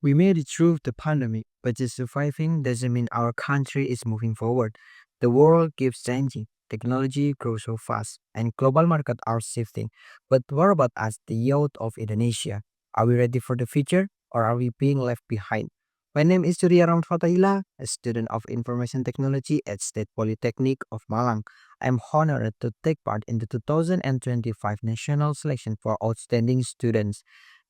We made it through the pandemic, but just surviving doesn't mean our country is moving forward. The world keeps changing, technology grows so fast, and global markets are shifting. But what about us, the youth of Indonesia? Are we ready for the future, or are we being left behind? My name is Surya Rahmat Fatahillah, a student of Information Technology at State Polytechnic of Malang. I am honored to take part in the 2025 National Selection for Outstanding Students.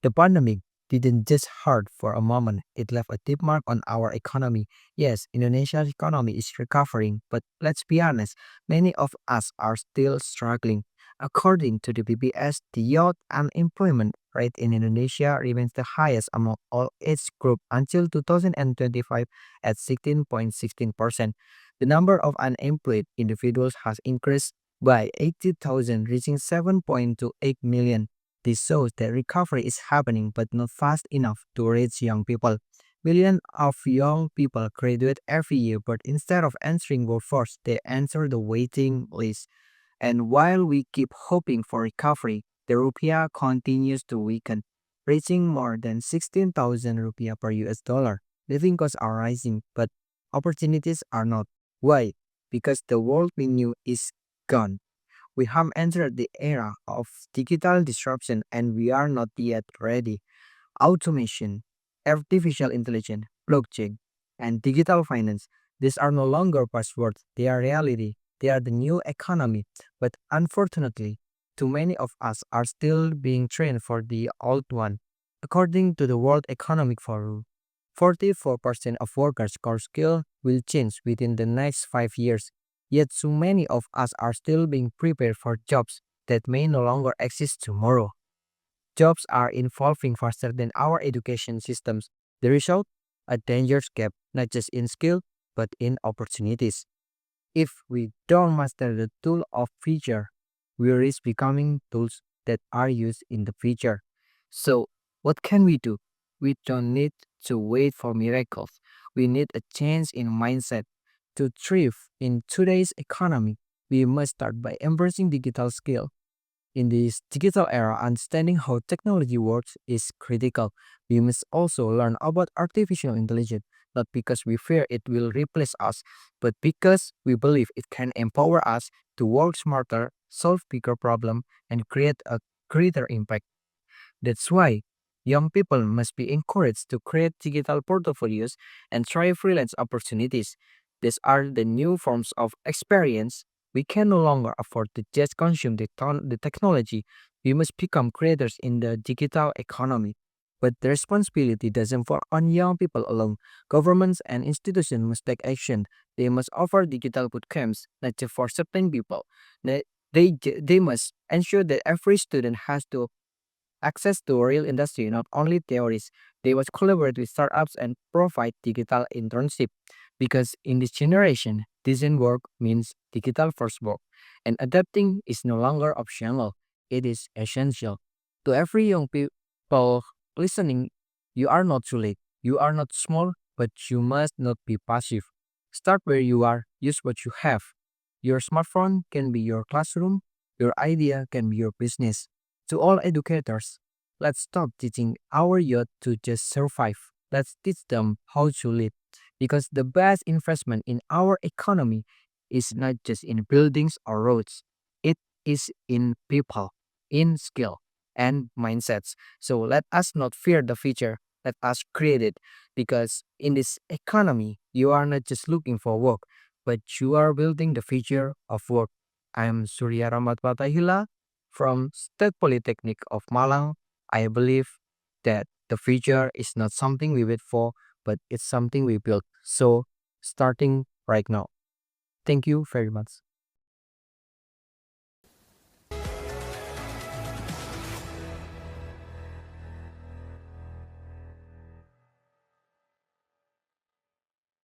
The pandemic didn't just hurt for a moment, it left a deep mark on our economy. Yes, Indonesia's economy is recovering, but let's be honest, many of us are still struggling. According to the BBS, the youth unemployment rate in Indonesia remains the highest among all age groups until 2025 at 16.16%. The number of unemployed individuals has increased by 80,000, reaching 7.28 million. This shows that recovery is happening but not fast enough to reach young people. Millions of young people graduate every year, but instead of entering workforce, they enter the waiting list. And while we keep hoping for recovery, the rupiah continues to weaken, reaching more than 16,000 rupiah per US dollar. Living costs are rising, but opportunities are not. Why? Because the world we knew is gone. We have entered the era of digital disruption and we are not yet ready. Automation, artificial intelligence, blockchain, and digital finance, these are no longer buzzwords, they are reality. They are the new economy. But unfortunately, too many of us are still being trained for the old one. According to the World Economic Forum, 44% of workers' core skill will change within the next 5 years. Yet so many of us are still being prepared for jobs that may no longer exist tomorrow. Jobs are evolving faster than our education systems. The result? A dangerous gap, not just in skill, but in opportunities. If we don't master the tool of future, we risk becoming tools that are used in the future. So, what can we do? We don't need to wait for miracles. We need a change in mindset. To thrive in today's economy, we must start by embracing digital skill. In this digital era, understanding how technology works is critical. We must also learn about artificial intelligence, not because we fear it will replace us, but because we believe it can empower us to work smarter, solve bigger problems, and create a greater impact. That's why young people must be encouraged to create digital portfolios and try freelance opportunities. These are the new forms of experience. We can no longer afford to just consume the technology. We must become creators in the digital economy. But the responsibility doesn't fall on young people alone. Governments and institutions must take action. They must offer digital bootcamps, not just for certain people. They must ensure that every student has to access to real industry, not only theories. They must collaborate with startups and provide digital internship. Because in this generation, design work means digital first work, and adapting is no longer optional. It is essential. To every young people listening, you are not too late. You are not small, but you must not be passive. Start where you are, use what you have. Your smartphone can be your classroom, your idea can be your business. To all educators, let's stop teaching our youth to just survive. Let's teach them how to lead. Because the best investment in our economy is not just in buildings or roads, it is in people, in skill, and mindsets. So let us not fear the future, let us create it. Because in this economy, you are not just looking for work, but you are building the future of work. I am Surya Rahmat Fatahillah from State Polytechnic of Malang. I believe that the future is not something we wait for, but it's something we build. So, starting right now. Thank you very much.